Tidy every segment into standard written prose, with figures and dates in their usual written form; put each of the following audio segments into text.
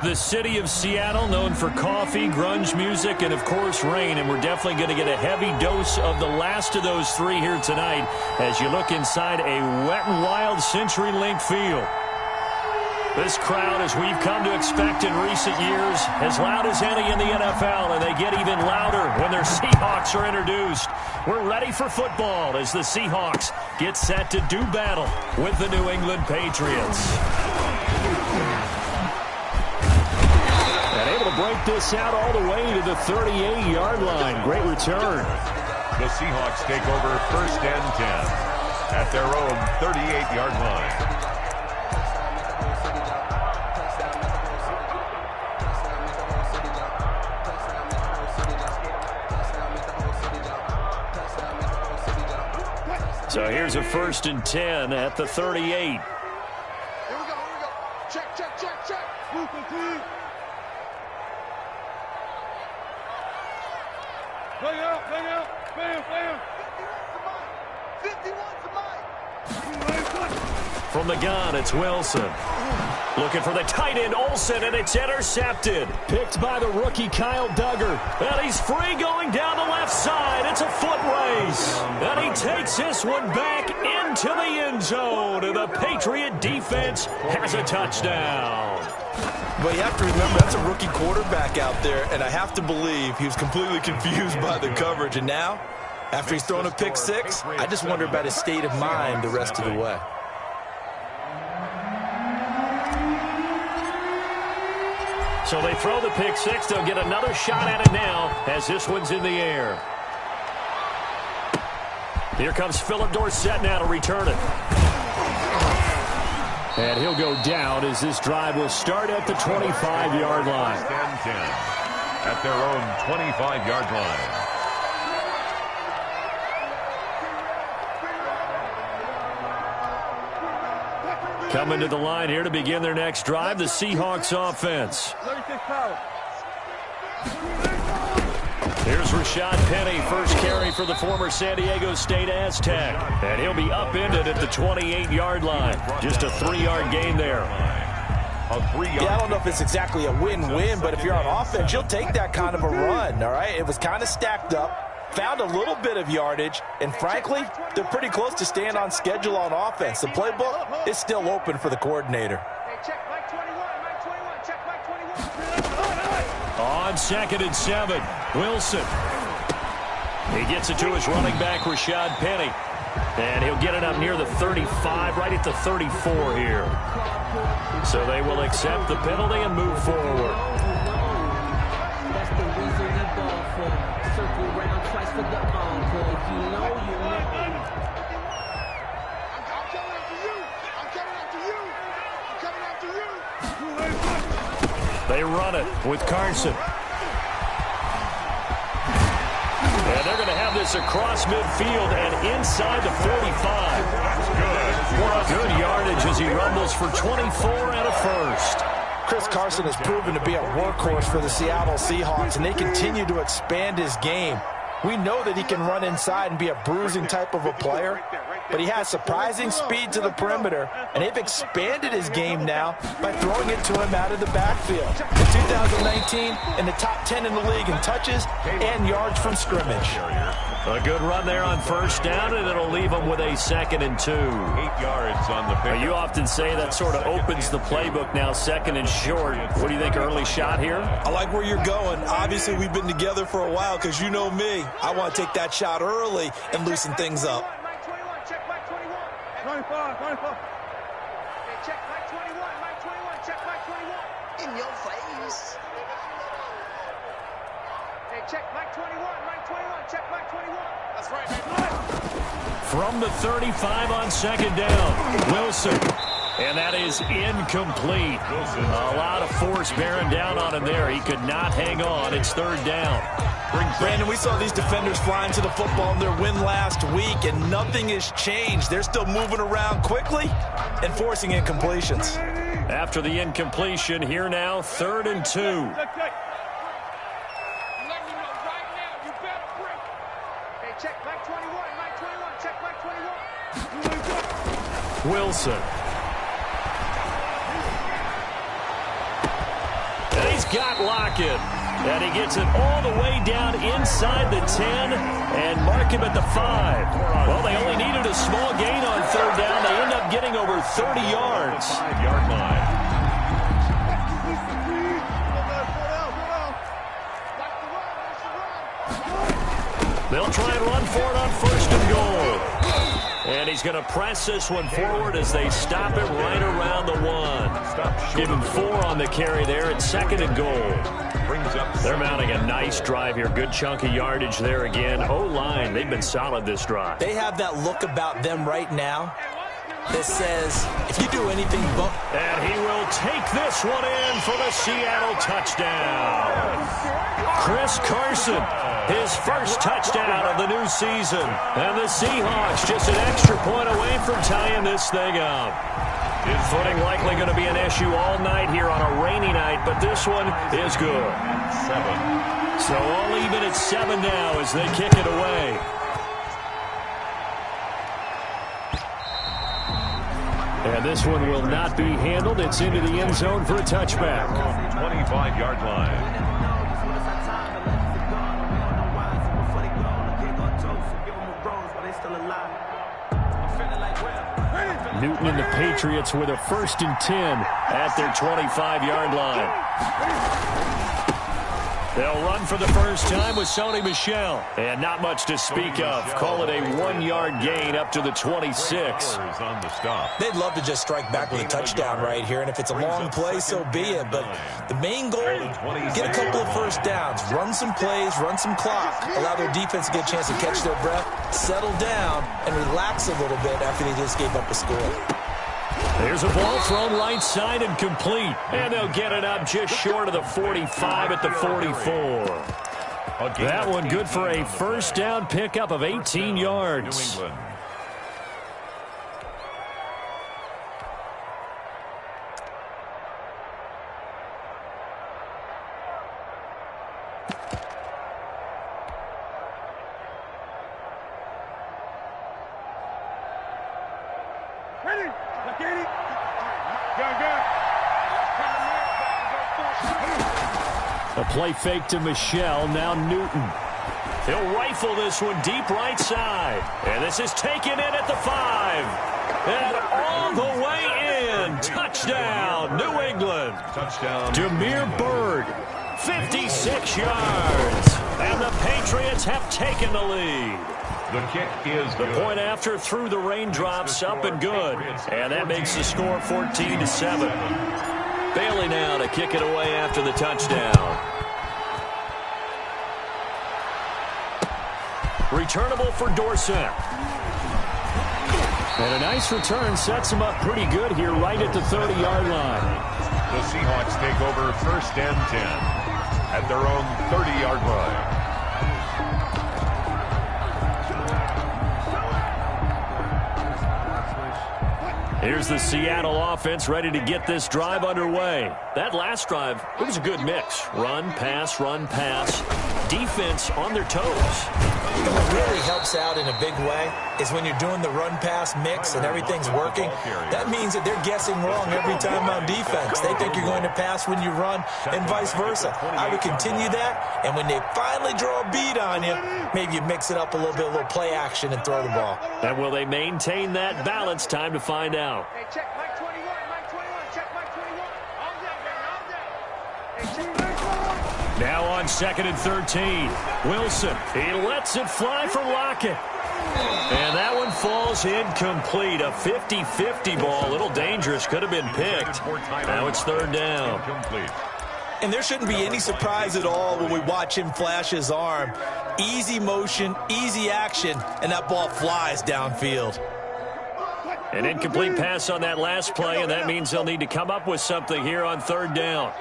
The city of Seattle, known for coffee, grunge music, and, of course, rain. And we're definitely going to get a heavy dose of the last of those three here tonight as you look inside a Wet n Wild CenturyLink field. This crowd, as we've come to expect in recent years, as loud as any in the NFL, and they get even louder when their Seahawks are introduced. We're ready for football as the Seahawks get set to do battle with the New England Patriots. And able to break this out all the way to the 38-yard line. Great return. The Seahawks take over 1st and 10 at their own 38-yard line. So here's a 1st and 10 at the 38. Here we go. Check. Move complete. Play out. Bam. 51's the mic. From the gun, it's Wilson. Looking for the tight end, Olsen, and it's intercepted. Picked by the rookie, Kyle Duggar. And he's free going down the left side. It's a foot race. And he takes this one back into the end zone. And the Patriot defense has a touchdown. But you have to remember, that's a rookie quarterback out there, and I have to believe he was completely confused by the coverage. And now, after he's thrown a pick six, I just wonder about his state of mind the rest of the way. So they throw the pick six. They'll get another shot at it now as this one's in the air. Here comes Philip Dorsett now to return it. And he'll go down as this drive will start at the 25-yard line. 1st and 10 at their own 25-yard line. Coming to the line here to begin their next drive, the Seahawks offense. Here's Rashad Penny, first carry for the former San Diego State Aztec. And he'll be upended at the 28-yard line. Just a 3-yard gain there. Yeah, I don't know if it's exactly a win-win, but if you're on offense, you'll take that kind of a run, all right? It was kind of stacked up. Found a little bit of yardage, and frankly, they're pretty close to staying on schedule on offense. The playbook is still open for the coordinator. On 2nd and 7, Wilson. He gets it to his running back, Rashad Penny. And he'll get it up near the 35, right at the 34 here. So they will accept the penalty and move forward. For the encore, you know you I'm coming after you. They run it with Carson. And they're going to have this across midfield and inside the 45. That's good. Good yardage as he rumbles for 24 and a first. Chris Carson has proven to be a workhorse for the Seattle Seahawks, and they continue to expand his game. We know that he can run inside and be a bruising type of a player, but he has surprising speed to the perimeter, and they've expanded his game now by throwing it to him out of the backfield. In 2019, in the top 10 in the league in touches and yards from scrimmage. A good run there on 1st down, and it'll leave them with a 2nd and 2. 8 yards on the pick. You often say that sort of opens the playbook now, 2nd and short. What do you think, early shot here? I like where you're going. Obviously, we've been together for a while because you know me. I want to take that shot early and loosen things up. Check back 21. 25. Check back 21. Check back 21. In your face. Hey, check back 21. Check back 21. That's right, man. From the 35 on 2nd down, Wilson. And that is incomplete. A lot of force bearing down on him there. He could not hang on. It's 3rd down. Brandon, we saw these defenders flying to the football in their win last week, and nothing has changed. They're still moving around quickly and forcing incompletions. After the incompletion, here now, 3rd and 2. Wilson. And he's got Lockett. And he gets it all the way down inside the 10 and mark him at the 5. Well, they only needed a small gain on third down. They end up getting over 30 yards. 5-yard line. They'll try and run for it on first and goal. And he's going to press this one forward as they stop it right around the 1. Give him 4 on the carry there at second and goal. They're mounting a nice drive here. Good chunk of yardage there again. O-line, they've been solid this drive. They have that look about them right now that says, if you do anything but... And he will take this one in for the Seattle touchdown. Chris Carson, his first touchdown of the new season. And the Seahawks just an extra point away from tying this thing up. Footing likely going to be an issue all night here on a rainy night, but this one is good. 7. So all even at 7 now as they kick it away. And this one will not be handled. It's into the end zone for a touchback. 25-yard line. Newton and the Patriots with a 1st and 10 at their 25-yard line. They'll run for the first time with Sony Michel. And not much to speak of. Call it a 1-yard gain up to the 26. They'd love to just strike back with a touchdown right here. And if it's a long play, so be it. But the main goal, get a couple of first downs. Run some plays, run some clock. Allow their defense to get a chance to catch their breath, settle down, and relax a little bit after they just gave up a score. There's a ball thrown right side and complete. And they'll get it up just short of the 45 at the 44. That one good for a first down pickup of 18 yards. A play fake to Michel, now Newton. He'll rifle this one deep right side. And this is taken in at the 5. And all the way in. Touchdown, New England. Touchdown. Demir Bird, 56 yards. And the Patriots have taken the lead. The kick is the point after through the raindrops, up and good. And that makes the score 14-7. Bailey now to kick it away after the touchdown. Returnable for Dorsett. And a nice return sets him up pretty good here right at the 30-yard line. The Seahawks take over 1st and 10 at their own 30-yard line. Here's the Seattle offense ready to get this drive underway. That last drive, it was a good mix. Run, pass, defense on their toes. And what really helps out in a big way is when you're doing the run-pass mix and everything's working, that means that they're guessing wrong every time on defense. They think you're going to pass when you run and vice versa. I would continue that, and when they finally draw a beat on you, maybe you mix it up a little bit, a little play action and throw the ball. And will they maintain that balance? Time to find out. Hey, check Mike 21, Mike 21, check Mike 21. All day, baby, all day. Hey, check Mike 21. Now on 2nd and 13. Wilson, he lets it fly for Lockett. And that one falls incomplete. A 50-50 ball. A little dangerous. Could have been picked. Now it's 3rd down. And there shouldn't be any surprise at all when we watch him flash his arm. Easy motion, easy action, and that ball flies downfield. An incomplete pass on that last play, and that means they'll need to come up with something here on 3rd down.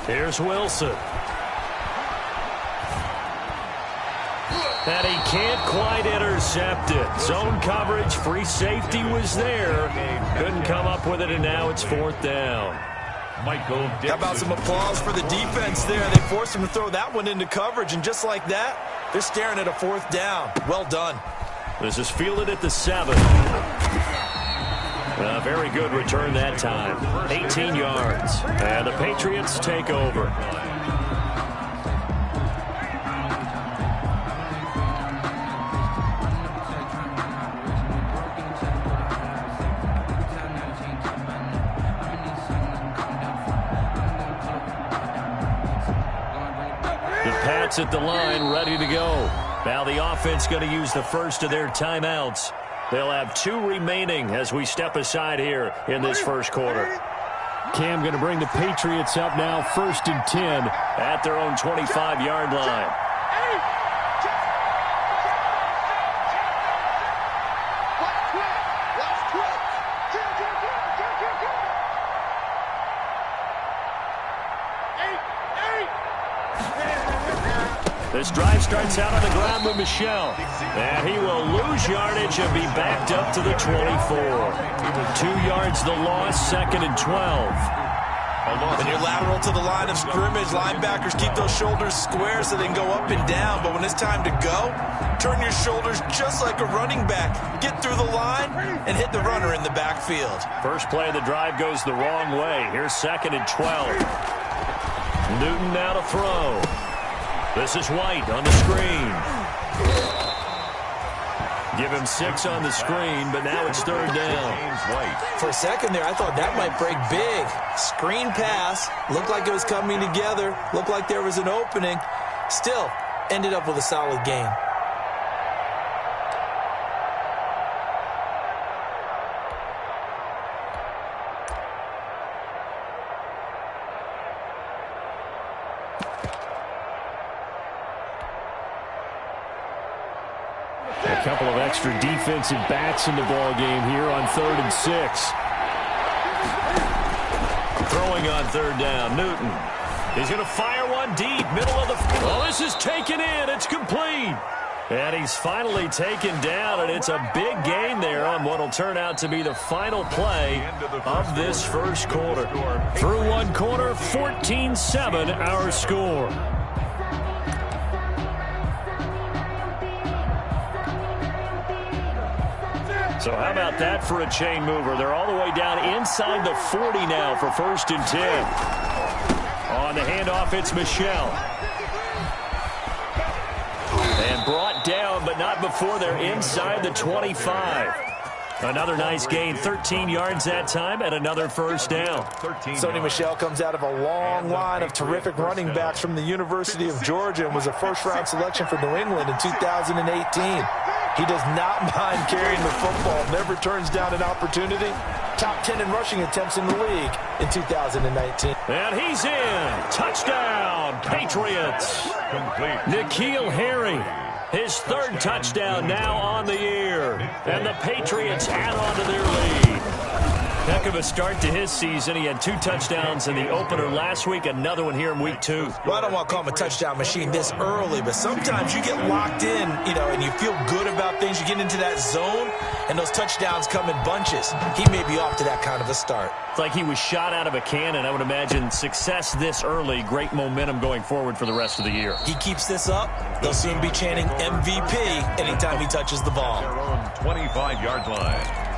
Here's Wilson. And he can't quite intercept it. Zone coverage, free safety was there. Couldn't come up with it, and now it's 4th down. How about some applause for the defense there? They forced him to throw that one into coverage, and just like that, they're staring at a 4th down. Well done. This is fielded at the 7. A very good return that time. 18 yards. And the Patriots take over. At the line, ready to go. Now the offense going to use the first of their timeouts. They'll have 2 remaining as we step aside here in this first quarter. Cam going to bring the Patriots up now, 1st and 10 at their own 25-yard line. This drive starts out on the ground with Michel. And he will lose yardage and be backed up to the 24. 2 yards the loss, 2nd and 12. When you're lateral to the line of scrimmage, linebackers keep those shoulders square so they can go up and down. But when it's time to go, turn your shoulders just like a running back. Get through the line and hit the runner in the backfield. First play of the drive goes the wrong way. Here's 2nd and 12. Newton now to throw. This is White on the screen. Give him 6 on the screen, but now it's 3rd down. For a second there, I thought that might break big. Screen pass. Looked like it was coming together. Looked like there was an opening. Still, ended up with a solid gain. A couple of extra defensive backs in the ball game here on 3rd and 6. Throwing on 3rd down, Newton. He's going to fire one deep, middle of the... Oh, this is taken in. It's complete. And he's finally taken down, and it's a big gain there on what will turn out to be the final play of this first quarter. Through one quarter, 14-7 our score. So how about that for a chain mover? They're all the way down inside the 40 now for 1st and 10. On the handoff, it's Michel. And brought down, but not before they're inside the 25. Another nice gain, 13 yards that time, and another 1st down. Sony Michel comes out of a long line of terrific running backs from the University of Georgia and was a first-round selection for New England in 2018. He does not mind carrying the football, never turns down an opportunity. Top 10 in rushing attempts in the league in 2019. And he's in. Touchdown, Patriots. N'Keal Harry, his 3rd touchdown now on the year. And the Patriots add on to their lead. Heck of a start to his season. He had 2 touchdowns in the opener last week, another one here in week 2. Well, I don't want to call him a touchdown machine this early, but sometimes you get locked in, and you feel good about things. You get into that zone, and those touchdowns come in bunches. He may be off to that kind of a start. It's like he was shot out of a cannon. I would imagine success this early, great momentum going forward for the rest of the year. He keeps this up, they'll soon be chanting MVP anytime he touches the ball. Their own 25-yard line.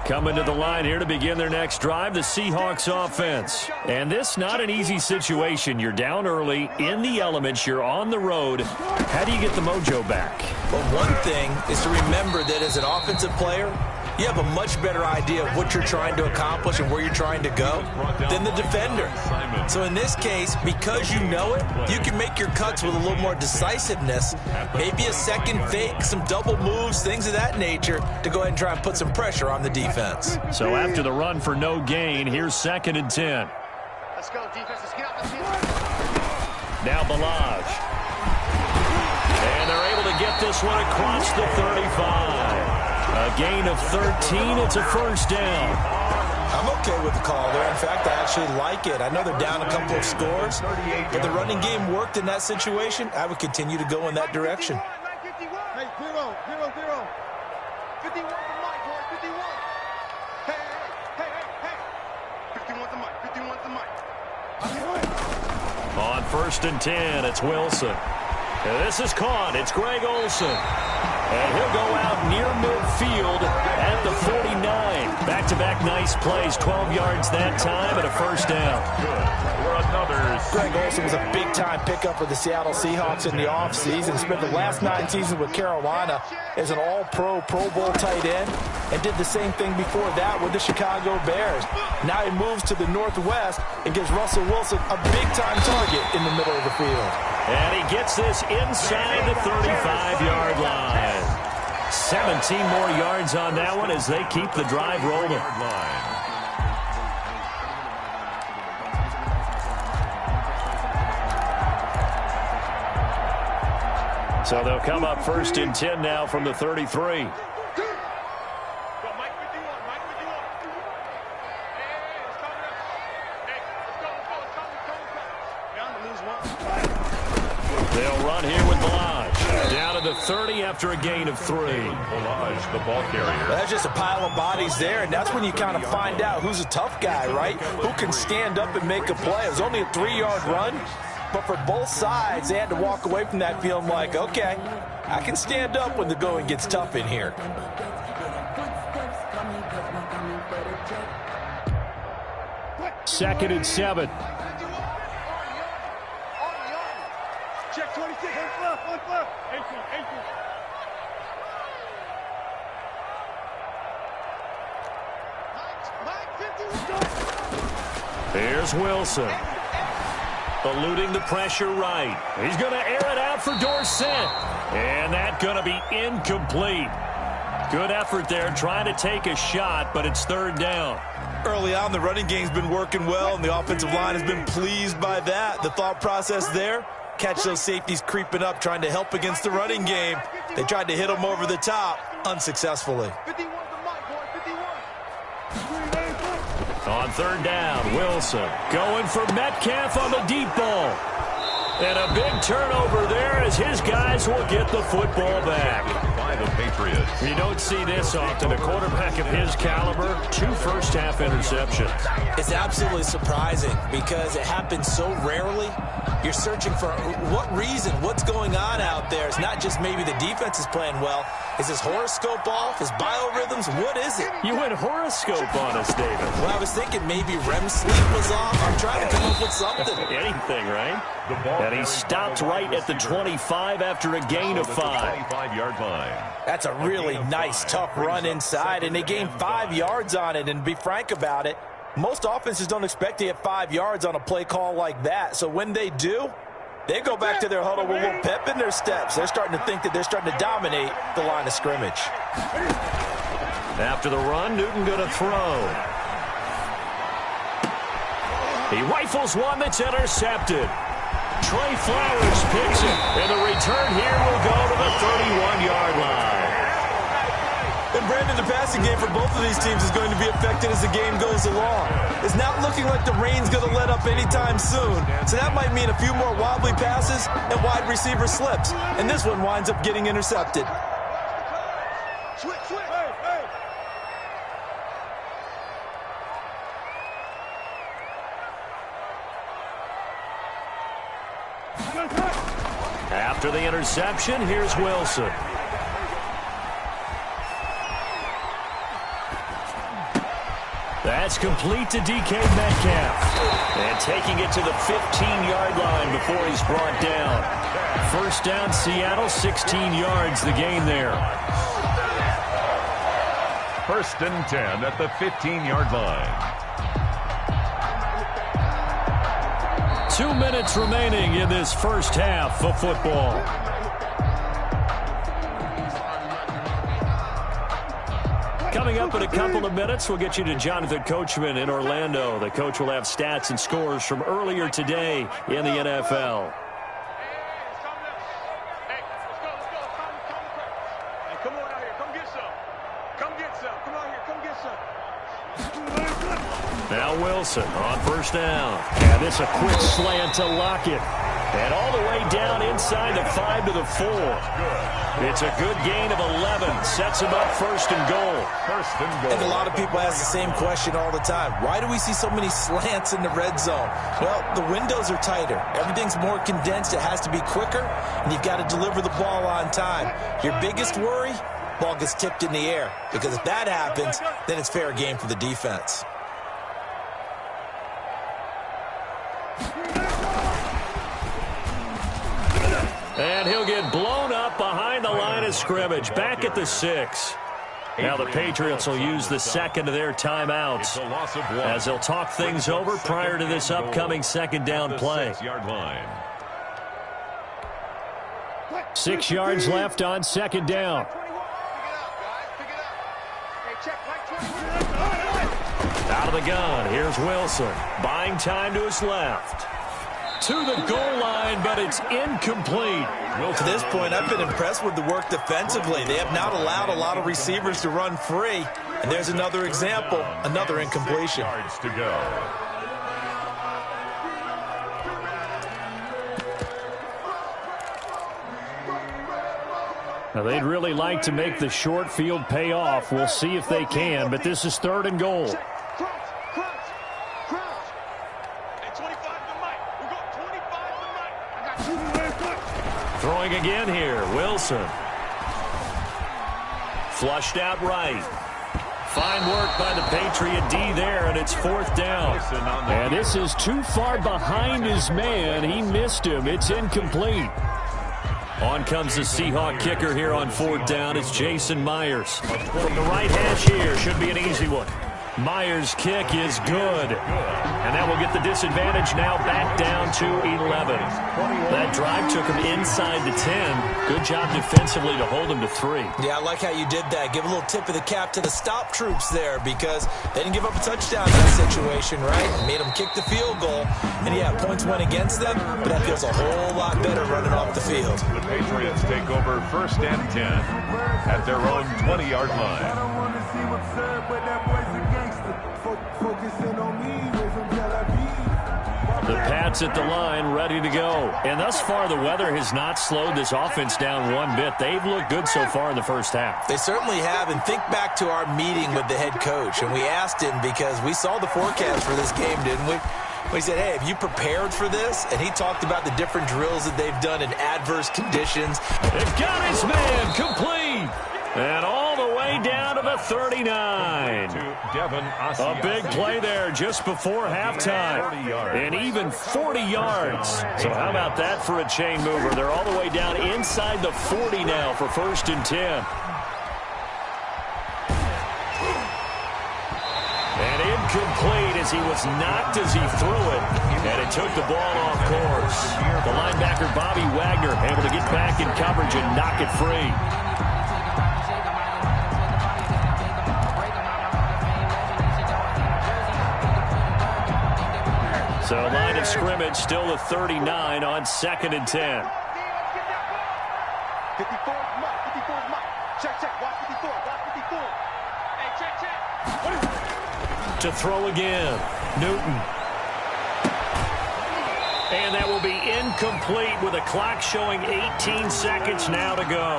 Coming to the line here to begin their next drive, the Seahawks offense. And this not an easy situation. You're down early, in the elements, you're on the road. How do you get the mojo back? Well, one thing is to remember that as an offensive player, you have a much better idea of what you're trying to accomplish and where you're trying to go than the defender. So in this case, because you know it, you can make your cuts with a little more decisiveness, maybe a second fake, some double moves, things of that nature, to go ahead and try and put some pressure on the defense. So after the run for no gain, here's 2nd and 10. Let's go, defense. Let's get out the field. Now Balaj. And they're able to get this one across the 35. A gain of 13. It's a 1st down. I'm okay with the call there. In fact, I actually like it. I know they're down a couple of scores, but the running game worked in that situation. I would continue to go in that direction. Hey, 0, 0, 0. 51 for Mike, boy. On 1st and 10, it's Wilson. And this is caught. It's Greg Olsen. And he'll go out near midfield at the 49. Back-to-back nice plays. 12 yards that time and a first down. Good for another. Greg Olsen was a big-time pickup for the Seattle Seahawks in the offseason. Spent the last 9 seasons with Carolina as an all-pro, Pro Bowl tight end, and did the same thing before that with the Chicago Bears. Now he moves to the Northwest and gives Russell Wilson a big-time target in the middle of the field. And he gets this inside the 35-yard line. 17 more yards on that one as they keep the drive rolling. So they'll come up 1st and 10 now from the 33. They'll run here with Balaj. Down to the 30 after a gain of 3. Balaj, the ball carrier. That's just a pile of bodies there, and that's when you kind of find out who's a tough guy, right? Who can stand up and make a play. It was only a 3-yard run, but for both sides, they had to walk away from that feeling like, okay, I can stand up when the going gets tough in here. Second and 7. Check 26, one foot. 18. Here's Wilson. Eluding the pressure right. He's going to air it out for Dorsett. And that's going to be incomplete. Good effort there trying to take a shot, but it's 3rd down. Early on, the running game's been working well, and the offensive line has been pleased by that. The thought process there, catch those safeties creeping up, trying to help against the running game. They tried to hit them over the top, unsuccessfully. On 3rd down, Wilson going for Metcalf on the deep ball. And a big turnover there as his guys will get the football back. By the Patriots. You don't see this often. A quarterback of his caliber, 2 first-half interceptions. It's absolutely surprising because it happens so rarely. You're searching for what reason, what's going on out there. It's not just maybe the defense is playing well. Is his horoscope off? His biorhythms? What is it? You went horoscope on us, David. Well, I was thinking maybe REM sleep was off. I'm trying to come up with something. Anything, right? And he stopped right at the 25 after a gain of 5. 25-yard line. That's a really nice, tough run inside, and they gained 5 yards on it. And to be frank about it, most offenses don't expect to get 5 yards on a play call like that. So when they do, they go back to their huddle with a little pep in their steps. They're starting to think that they're starting to dominate the line of scrimmage. After the run, Newton going to throw. He rifles one that's intercepted. Trey Flowers picks it, and the return here will go to the 31-yard line. And Brandon, the passing game for both of these teams is going to be affected as the game goes along. It's not looking like the rain's going to let up anytime soon. So that might mean a few more wobbly passes and wide receiver slips. And this one winds up getting intercepted. After the interception, here's Wilson. That's complete to DK Metcalf. And taking it to the 15-yard line before he's brought down. First down, Seattle, 16 yards, the gain there. 1st and 10 at the 15-yard line. 2 minutes remaining in this first half of football. Coming up in a couple of minutes, we'll get you to Jonathan Coachman in Orlando. The coach will have stats and scores from earlier today in the NFL. Come on out here. Come get some. Come get some. Come out here. Come get some. Now Wilson on first down. And this a quick slant to Lockett. And all the way down inside the 5 to the 4. It's a good gain of 11. Sets him up first and goal. I think a lot of people ask the same question all the time. Why do we see so many slants in the red zone? Well, the windows are tighter. Everything's more condensed. It has to be quicker, and you've got to deliver the ball on time. Your biggest worry? Ball gets tipped in the air. Because if that happens, then it's fair game for the defense. And he'll get blown up behind the line of scrimmage, back at the 6. Now the Patriots will use the second of their timeouts as they'll talk things over prior to this upcoming second down play. 6 yards left on second down. Out of the gun, here's Wilson. Buying time to his left. To the goal line, but it's incomplete. Well, to this point, I've been impressed with the work defensively. They have not allowed a lot of receivers to run free. And there's another example, another incompletion. Yards to go. Now, they'd really like to make the short field pay off. We'll see if they can, but this is 3rd and goal. Throwing again here, Wilson. Flushed out right. Fine work by the Patriot D there, and it's 4th down. And this is too far behind his man. He missed him. It's incomplete. On comes the Seahawk kicker here on 4th down. It's Jason Myers. From the right hash here, should be an easy one. Myers' kick is good. And that will get the disadvantage now back down to 11. That drive took him inside the 10. Good job defensively to hold him to 3. Yeah, I like how you did that. Give a little tip of the cap to the stop troops there because they didn't give up a touchdown in that situation, right? Made them kick the field goal. And, yeah, points went against them, but that feels a whole lot better running off the field. The Patriots take over 1st and 10 at their own 20-yard line. The Pats at the line, ready to go. And thus far, the weather has not slowed this offense down one bit. They've looked good so far in the first half. They certainly have. And think back to our meeting with the head coach. And we asked him because we saw the forecast for this game, didn't we? We said, hey, have you prepared for this? And he talked about the different drills that they've done in adverse conditions. They've got his man complete. And all the way down to the 39. A big play there just before halftime. And even 40 yards. So how about that for a chain mover? They're all the way down inside the 40 now for 1st and 10. And incomplete as he was knocked as he threw it. And it took the ball off course. The linebacker, Bobby Wagner, able to get back in coverage and knock it free. So line of scrimmage still the 39 on 2nd and 10. 54, Mike. 54, Mike. Check. Watch 54. Hey, check. To throw again. Newton. And that will be incomplete with a clock showing 18 seconds now to go.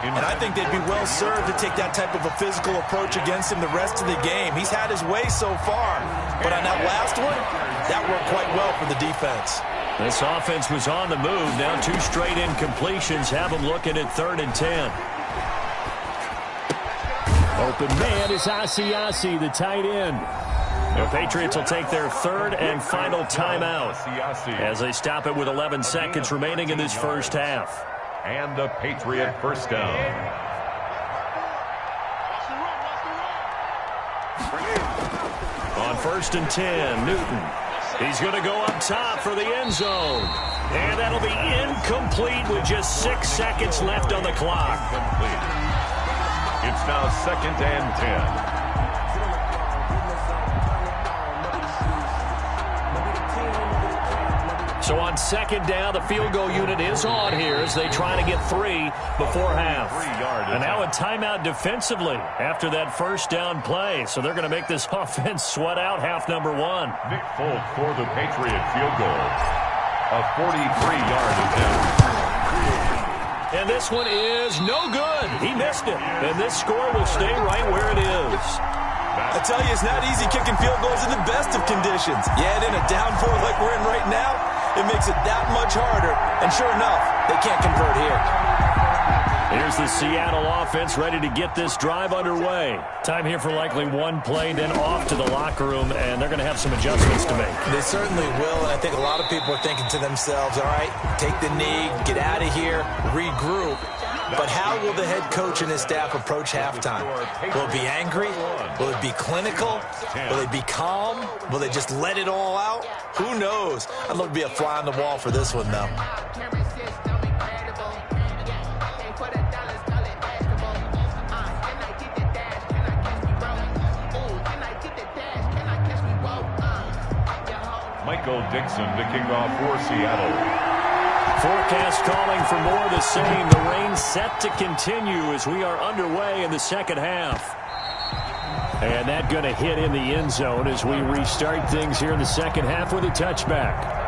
And I think they'd be well served to take that type of a physical approach against him the rest of the game. He's had his way so far. But on that last one, that worked quite well for the defense. This offense was on the move. Now 2 straight incompletions have them looking at 3rd and 10. Open man is Asiasi, the tight end. The Patriots will take their 3rd and final timeout as they stop it with 11 seconds remaining in this first half. And the Patriot first down. On 1st and 10, Newton. He's going to go up top for the end zone. And that'll be incomplete with just 6 seconds left on the clock. It's now 2nd and 10. So on 2nd down, the field goal unit is on here as they try to get 3 before half. And now a timeout defensively after that first down play. So they're going to make this offense sweat out half number 1. Nick Folk for the Patriot field goal. A 43-yard attempt. And this one is no good. He missed it. And this score will stay right where it is. I tell you, it's not easy kicking field goals in the best of conditions. Yet in a downpour like we're in right now, it makes it that much harder. And sure enough, they can't convert here. Here's the Seattle offense ready to get this drive underway. Time here for likely one play, then off to the locker room, and they're going to have some adjustments to make. They certainly will, and I think a lot of people are thinking to themselves, all right, take the knee, get out of here, regroup. But how will the head coach and his staff approach halftime? Will it be angry? Will it be clinical? Will it be calm? Will they just let it all out? Who knows? I'd love to be a fly on the wall for this one, though. Michael Dixon to kick off for Seattle. Forecast calling for more of the same. The rain set to continue as we are underway in the second half. And that going to hit in the end zone as we restart things here in the second half with a touchback.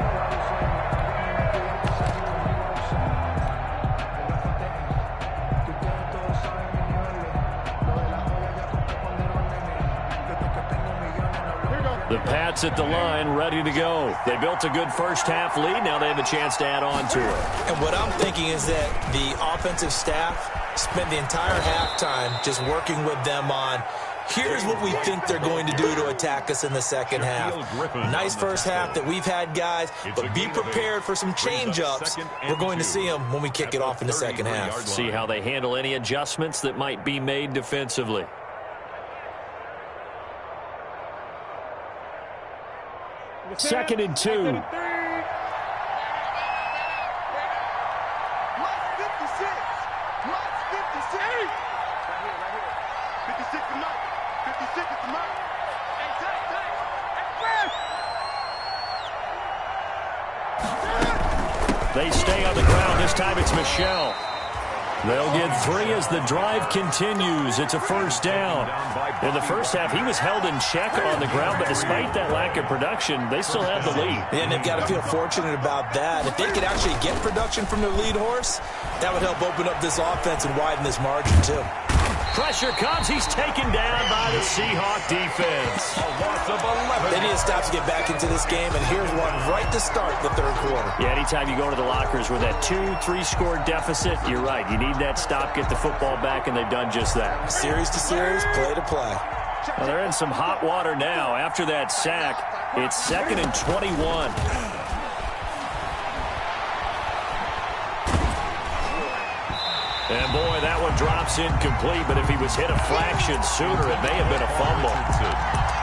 The Pats at the line, ready to go. They built a good first-half lead. Now they have a chance to add on to it. And what I'm thinking is that the offensive staff spent the entire halftime just working with them on, here's what we think they're going to do to attack us in the second half. Nice first half that we've had, guys, but be prepared for some change-ups. We're going to see them when we kick it off in the second half. See how they handle any adjustments that might be made defensively. Second and 2. Plus 56. Plus 56. Right here. 56 is Mike. 56 is Mike. Hey, tight. They stay on the ground. This time it's Michelle. They'll get 3 as the drive continues. It's a first down. In the first half, he was held in check on the ground, but despite that lack of production, they still have the lead. And they've got to feel fortunate about that. If they could actually get production from their lead horse, that would help open up this offense and widen this margin, too. Pressure comes. He's taken down by the Seahawk defense. A loss of 11. They need to stop to get back into this game, and here's one right to start the third quarter. Yeah, anytime you go to the lockers with that 2-3 score deficit, you're right. You need that stop, get the football back, and they've done just that. Series to series, play to play. Well, they're in some hot water now. After that sack, it's 2nd and 21. And boy, that one drops incomplete, but if he was hit a fraction sooner, it may have been a fumble.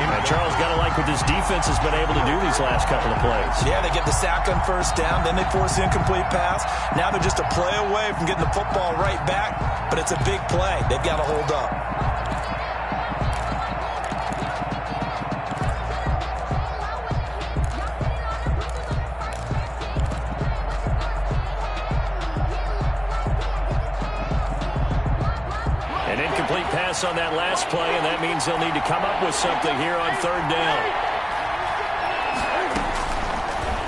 And Charles, got to like what this defense has been able to do these last couple of plays. Yeah, they get the sack on first down, then they force the incomplete pass. Now they're just a play away from getting the football right back, but it's a big play. They've got to hold up. On that last play, and that means they'll need to come up with something here on third down.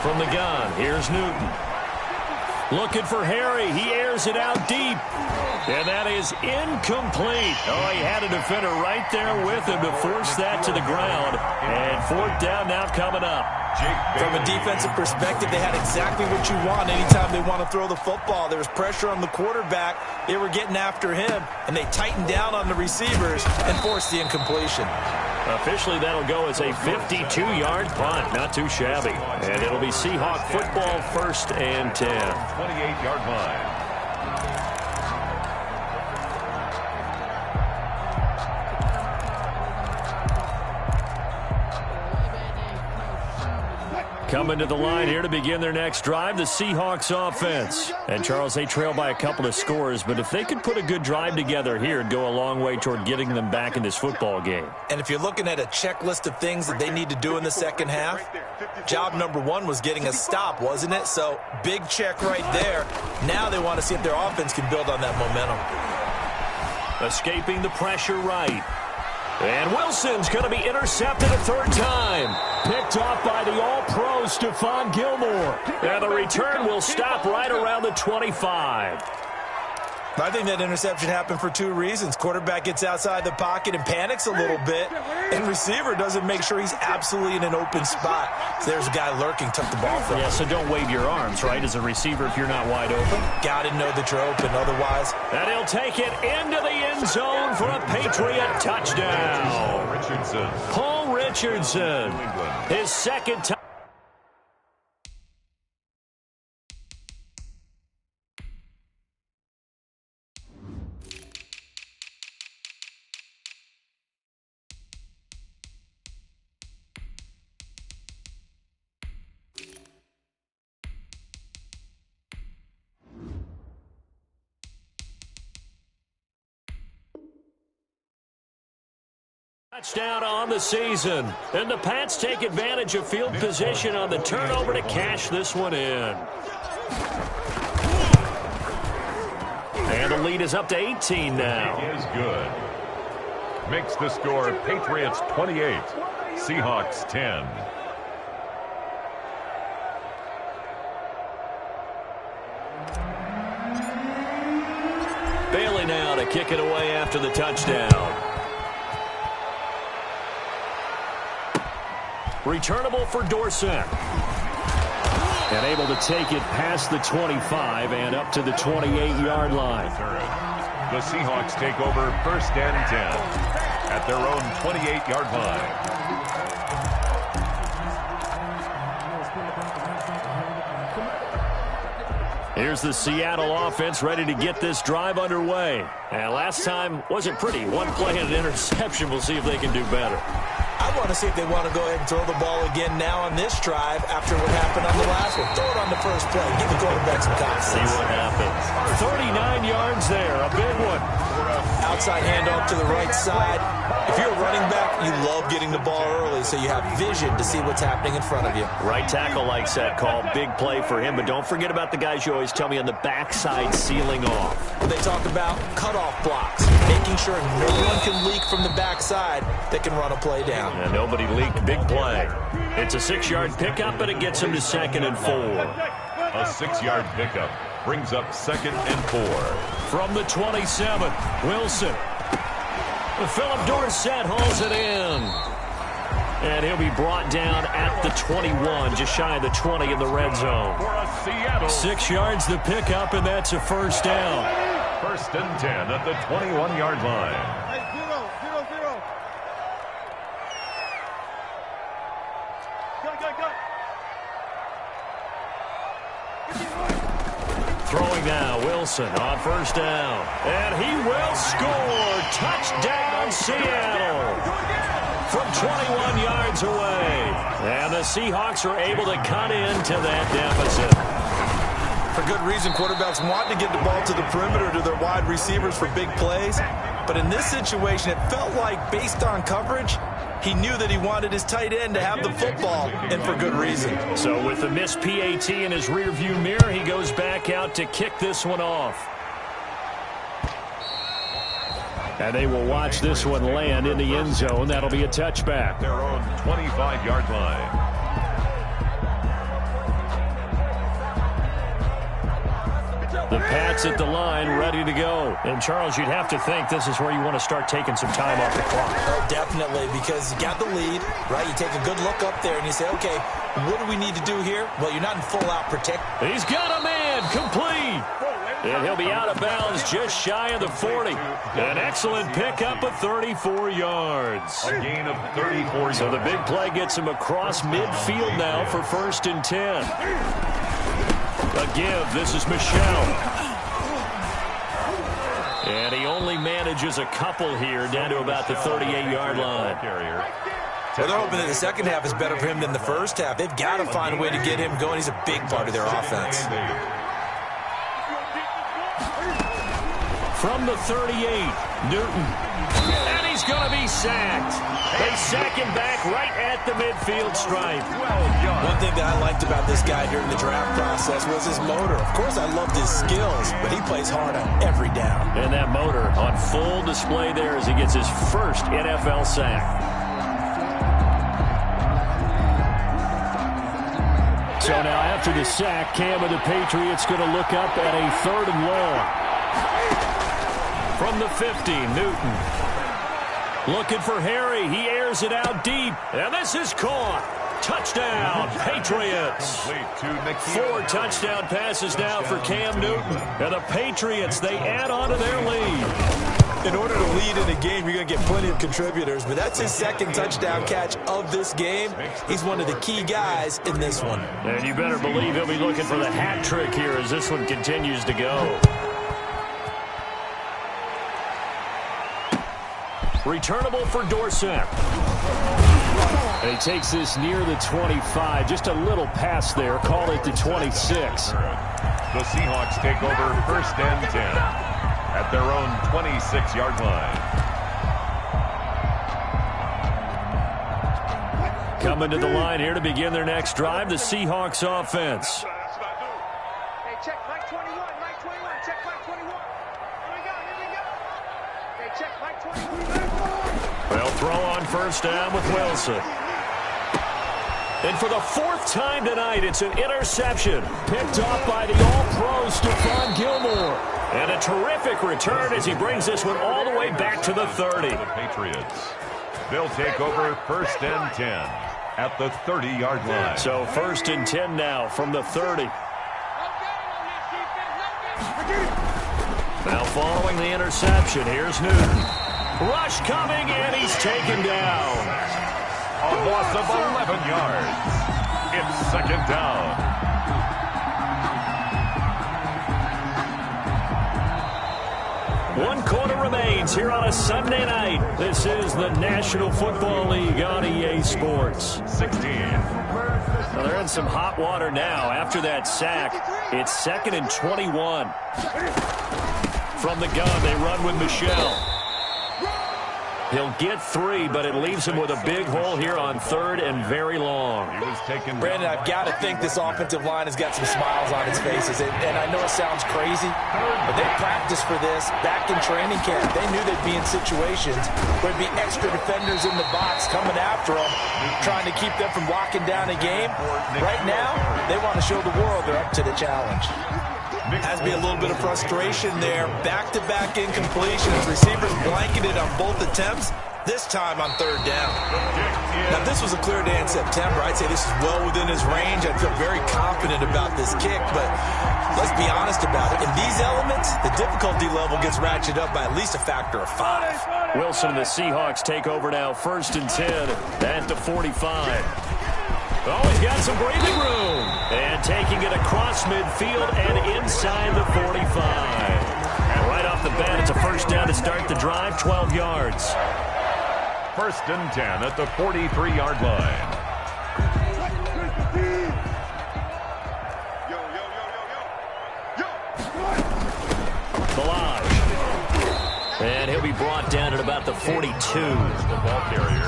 From the gun, here's Newton. Looking for Harry. He airs it out deep. And that is incomplete. Oh, he had a defender right there with him to force that to the ground. And fourth down now coming up. From a defensive perspective, they had exactly what you want anytime they want to throw the football. There was pressure on the quarterback. They were getting after him, and they tightened down on the receivers and forced the incompletion. Officially, that'll go as a 52-yard punt. Not too shabby. And it'll be Seahawk football, 1st and 10. 28-yard line. Coming to the line here to begin their next drive, the Seahawks offense. And Charles, they trail by a couple of scores, but if they could put a good drive together here, it'd go a long way toward getting them back in this football game. And if you're looking at a checklist of things that they need to do in the second half, job number 1 was getting a stop, wasn't it? So big check right there. Now they want to see if their offense can build on that momentum. Escaping the pressure right. And Wilson's going to be intercepted a third time. Picked off by the All-Pro Stephon Gilmore. And the return will stop right around the 25. I think that interception happened for two reasons. Quarterback gets outside the pocket and panics a little bit, and receiver doesn't make sure he's absolutely in an open spot. So there's a guy lurking, took the ball from him. Yeah, so don't wave your arms, right, as a receiver if you're not wide open. Got to know that you're open, otherwise. And he'll take it into the end zone for a Patriot touchdown. Paul Richardson, his second touchdown. Touchdown on the season. And the Pats take advantage of field position on the turnover to cash this one in. And the lead is up to 18 now. Is good. Makes the score Patriots 28, Seahawks 10. Bailey now to kick it away after the touchdown. Returnable for Dorsett. And able to take it past the 25 and up to the 28-yard line. The Seahawks take over 1st and 10 at their own 28-yard line. Here's the Seattle offense ready to get this drive underway. And last time wasn't pretty. One play and an interception. We'll see if they can do better. I want to see if they want to go ahead and throw the ball again now on this drive after what happened on the last one. Throw it on the first play. Give the quarterback some confidence. See what happens. 39 yards there. A big one. Outside handoff to the right side. If you're a running back, you love getting the ball early so you have vision to see what's happening in front of you. Right tackle likes that call. Big play for him. But don't forget about the guys you always tell me on the backside sealing off. When they talk about cutoff blocks, making sure no one can leak from the backside that can run a play down. And nobody leaked. Big play. It's a 6-yard pickup, but it gets him to 2nd and 4. A 6-yard pickup brings up 2nd and 4. From the 27, Wilson. Philip Dorsett hauls it in. And he'll be brought down at the 21, just shy of the 20 in the red zone. 6 yards the pickup, and that's a 1st down. 1st and 10 at the 21-yard line. Throwing now, Wilson on 1st down. And he will score. Touchdown, Seattle. From 21 yards away. And the Seahawks are able to cut into that deficit. For good reason, quarterbacks want to get the ball to the perimeter to their wide receivers for big plays. But in this situation, it felt like, based on coverage, he knew that he wanted his tight end to have the football, and for good reason. So with the missed PAT in his rearview mirror, he goes back out to kick this one off. And they will watch this one land in the end zone. That'll be a touchback. Their own 25-yard line. The Pats at the line, ready to go. And, Charles, you'd have to think this is where you want to start taking some time off the clock. Oh, definitely, because you got the lead, right? You take a good look up there and you say, okay, what do we need to do here? Well, you're not in full-out protect. He's got a man, complete. And he'll be out of bounds just shy of the 40. An excellent pickup of 34 yards. A gain of 34 yards. So the big play gets him across midfield now for 1st and 10. A give. This is Michel. And he only manages a couple here down to about the 38-yard line. Well, they're hoping that the second half is better for him than the first half. They've got to find a way to get him going. He's a big part of their offense. From the 38, Newton. And he's going to be sacked. They sack him back right at the midfield stripe. One thing that I liked about this guy during the draft process was his motor. Of course, I loved his skills, but he plays hard on every down. And that motor on full display there as he gets his first NFL sack. So now after the sack, Cam of the Patriots going to look up at a 3rd and long. From the 50, Newton. Looking for Harry. He airs it out deep. And this is caught. Touchdown, Patriots. 4 touchdown passes now for Cam Newton. And the Patriots, they add on to their lead. In order to lead in a game, you're going to get plenty of contributors, but that's his 2nd touchdown catch of this game. He's one of the key guys in this one. And you better believe he'll be looking for the hat trick here as this one continues to go. Returnable for Dorsett. And he takes this near the 25. Just a little pass there. Call it the 26. The Seahawks take over 1st and 10. At their own 26-yard line. Coming to the line here to begin their next drive, the Seahawks offense. Hey, check Mike 21, Mike 21, check Mike 21. Here we go, here we go. Hey, check Mike 21. They'll throw on 1st down with Wilson. And for the 4th time tonight, it's an interception. Picked off by the All-Pro Stephon Gilmore. And a terrific return as he brings this one all the way back to the 30. The Patriots. They'll take over 1st and 10 at the 30-yard line. So 1st and 10 now from the 30. Now following the interception, here's Newton. Rush coming, and he's taken down. A loss of 11 yards. It's 2nd down. One quarter remains here on a Sunday night. This is the National Football League on EA Sports. 16. Well, they're in some hot water now. After that sack, it's 2nd and 21. From the gun, they run with Michelle. He'll get 3, but it leaves him with a big hole here on 3rd and very long. He was taken. Brandon, I've got to think this offensive line has got some smiles on its faces. And I know it sounds crazy, but they practiced for this back in training camp. They knew they'd be in situations where there'd be extra defenders in the box coming after them, trying to keep them from locking down a game. Right now, they want to show the world they're up to the challenge. Has to be a little bit of frustration there. Back-to-back incompletions. Receivers blanketed on both attempts, this time on 3rd down. Now, if this was a clear day in September, I'd say this is well within his range. I'd feel very confident about this kick, but let's be honest about it. In these elements, the difficulty level gets ratcheted up by at least a factor of 5. Wilson and the Seahawks take over now, 1st and 10 at the 45. Oh, he's got some breathing room. And taking it across midfield and inside the 45. And right off the bat, it's a 1st down to start the drive, 12 yards. 1st and 10 at the 43-yard line. And he'll be brought down at about the 42.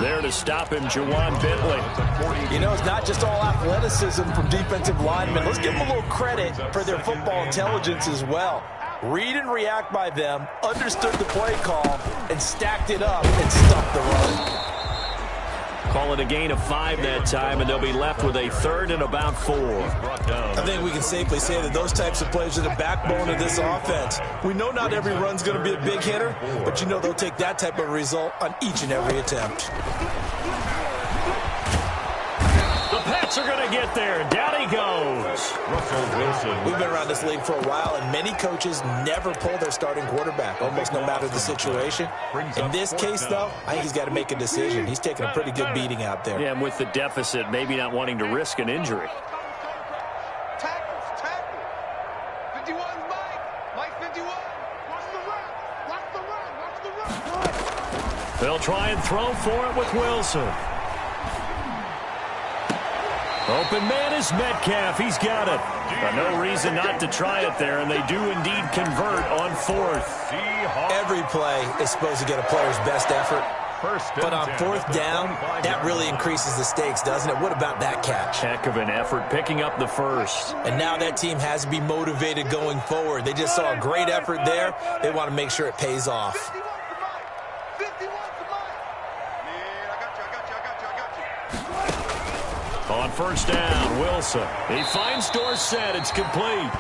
There to stop him, Juwan Bentley. You know, it's not just all athleticism from defensive linemen. Let's give them a little credit for their football intelligence as well. Read and react by them, understood the play call, and stacked it up and stuffed the run. Call it a gain of 5 that time, and they'll be left with a 3rd and about 4. I think we can safely say that those types of plays are the backbone of this offense. We know not every run's going to be a big hitter, but you know they'll take that type of result on each and every attempt. The Pats are going to get there. Down he goes. Russell Wilson. We've been around this league for a while, and many coaches never pull their starting quarterback, almost no matter the situation. In this case, though, I think he's got to make a decision. He's taking a pretty good beating out there. Yeah, and with the deficit, maybe not wanting to risk an injury. Tackles, tackle. 51, Mike 51. Watch the run, watch the run, watch the run. They'll try and throw for it with Wilson. Open man is Metcalf. He's got it. No reason not to try it there, and they do indeed convert on 4th. Every play is supposed to get a player's best effort. But on 4th down, that really increases the stakes, doesn't it? What about that catch? Heck of an effort picking up the 1st. And now that team has to be motivated going forward. They just saw a great effort there. They want to make sure it pays off. 51 to Mike. Man, I got you. On first down, Wilson. He finds Dorsett. It's complete.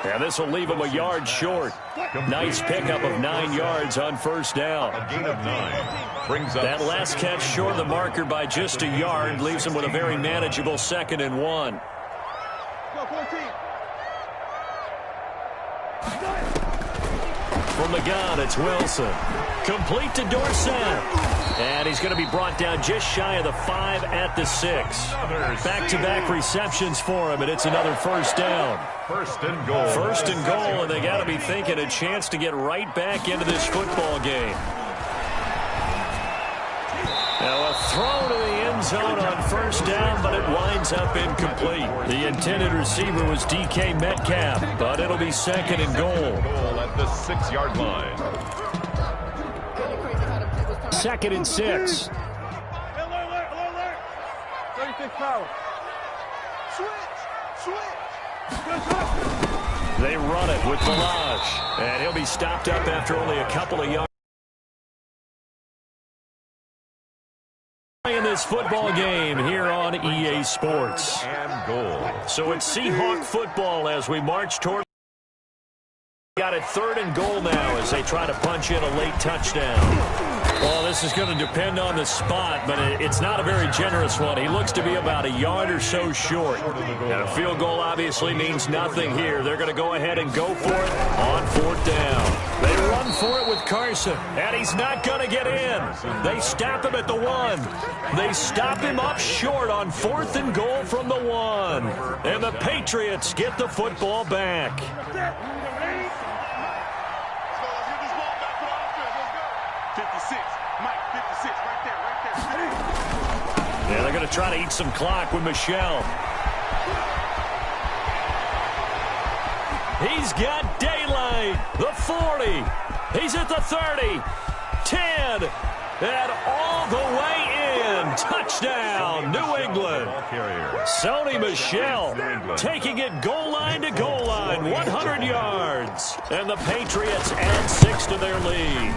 And this will leave him a yard short. Nice pickup of 9 yards on first down. A gain of 9 brings up that last catch short of the marker by just a yard leaves him with a very manageable 2nd and 1. From the gun, it's Wilson. Complete to Dorsett. And he's going to be brought down just shy of the 5 at the 6. Back-to-back receptions for him, and it's another first down. First and goal. First and goal, and they got to be thinking a chance to get right back into this football game. Now a throw to the end zone on first down, but it winds up incomplete. The intended receiver was DK Metcalf, but it'll be 2nd and goal. Goal at the 6-yard line. 2nd and 6. 36 power. Switch. They run it with Balaj, and he'll be stopped up after only a couple of yards. In this football game here on EA Sports. And goal. So it's Seahawk football as we march toward. Got it 3rd and goal now as they try to punch in a late touchdown. Well, this is going to depend on the spot, but it's not a very generous one. He looks to be about a yard or so short. And a field goal obviously means nothing here. They're going to go ahead and go for it on 4th down. They run for it with Carson, and he's not going to get in. They stop him at the 1. They stop him up short on 4th and goal from the 1. And the Patriots get the football back. Yeah, they're going to try to eat some clock with Michelle. He's got daylight. The 40. He's at the 30. 10. And all the way in. Touchdown, New England. Sony Michel taking it goal line to goal line. 100 yards. And the Patriots add 6 to their lead.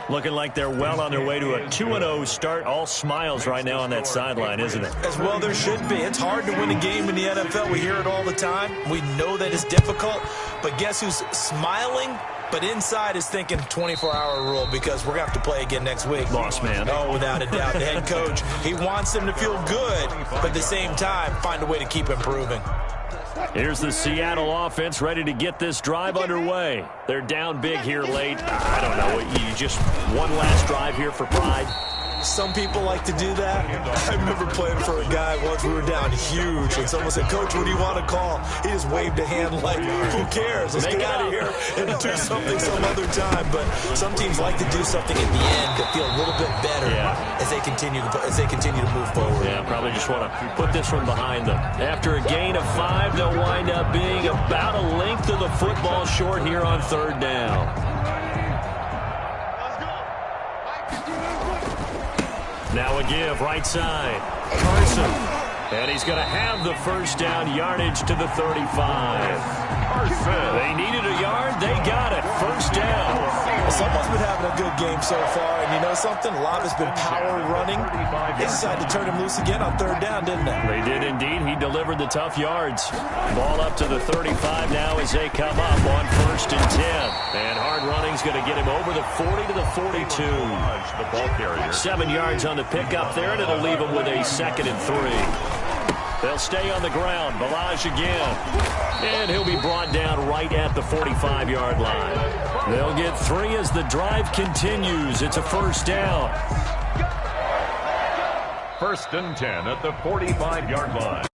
Looking like they're well on their way to a 2-0 start. All smiles right now on that sideline, isn't it? As well there should be. It's hard to win a game in the NFL. We hear it all the time. We know that it's difficult. But guess who's smiling? But inside is thinking 24-hour rule because we're going to have to play again next week. Boss man. Oh, without a doubt. The head coach, he wants them to feel good, but at the same time, find a way to keep improving. Here's the Seattle offense ready to get this drive underway. They're down big here late. I don't know. You just one last drive here for pride. Some people like to do that. I remember playing for a guy once. We were down huge, and someone said, "Coach, what do you want to call?" He just waved a hand like, "Who cares? Let's get out of here and do something some other time." But some teams like to do something at the end to feel a little bit better as they continue to move forward. Yeah, probably just want to put this one behind them. After a gain of 5, they'll wind up being about a length of the football short here on 3rd down. Now a give, right side. Carson. And he's going to have the first down, yardage to the 35. They needed a yard. They got it. First down. Someone's been having a good game so far, and you know something? A lot has been power running. They decided to turn him loose again on 3rd down, didn't they? They did indeed. He delivered the tough yards. Ball up to the 35 now as they come up on 1st and 10. And hard running's going to get him over the 40 to the 42. The ball carrier. 7 yards on the pickup there, and it'll leave him with a 2nd and 3. They'll stay on the ground. Balaj again. And he'll be brought down right at the 45-yard line. They'll get 3 as the drive continues. It's a first down. 1st and 10 at the 45-yard line.